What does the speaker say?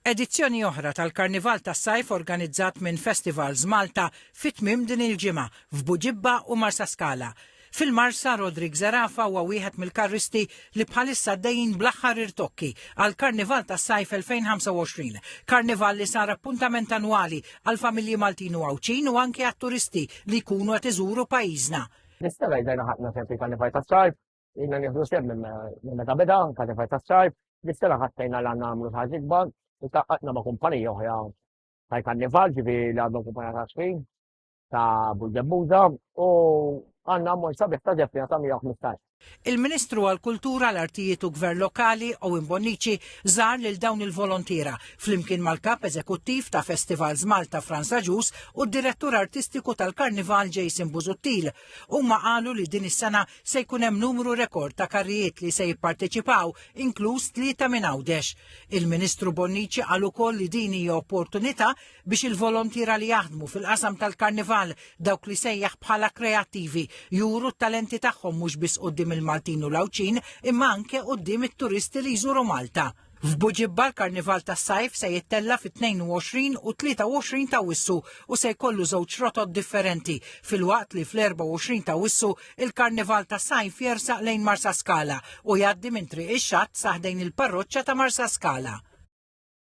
Edizzjoni oħra tal-Karnival tas-Sajf organizzat minn Festivals Malta fit-tmiem din il-ġimgħa f'Buġibba u Marsa Skala. Fil-Marsa Rodrik Zarafa huwa wieħed mill-karristi li bħalissa dejjin bl-aħħar irtokki għal Karnival tas-Sajf 2025. Karnival li sar appuntament annwali għal familji Maltin u Għawċin u anke għat-turisti li jkunu qed iżuru pajjiżna. Nistela jdejna ħadna sempre Karnival tas-Sajf, jina nieħdu sem minn meta beda Karnival tas-Sajf, nistela ħaddejna l nagħmlu ħaġa kbar. Taqqatna ma' kumpanija oħra tal-Karnival ġifieri li għandhom kumpanija ta' xejn ta' Buġebbuża u għandna ammont sabiħ ta' ġefrina ta' 115. Il-Ministru għall-Kultura, l-Artijiet u Gvern Lokali Owen Bonnici żar lil dawn il-volontira flimkien mal-Kap Eżekuttiv ta' Festivals Malta Franz Raġus u d-Direttur Artistiku tal-Karnival Jason Busuttil. Huma qalu li din is-sena se jkun hemm numru rekord ta' karrijiet li se jipparteċipaw, inkluż 3 minn Għawdex. Il-Ministru Bonnici qal ukoll li din hija opportunità biex il-volontira li jaħdmu fil-qasam tal-Karnival dawk li sejjaħ bħala kreattivi juru t-talenti tagħhom mhux biss quddiem il-Maltin u l-Għawċin imma anke quddiem it-turisti li jżuru Malta. F'Buġibba l-Karnival tas-Sajf se jittella fit-22 u 23 ta' Wissu u se jkollu żewġ rotot differenti filwaqt li fl-24 ta' Wissu il-Karnival tas-Sajf jersaq lejn Marsa Skala u jgħaddi minn triq ix-xatt saħdejn il-parroċċja ta' Marsa Skala.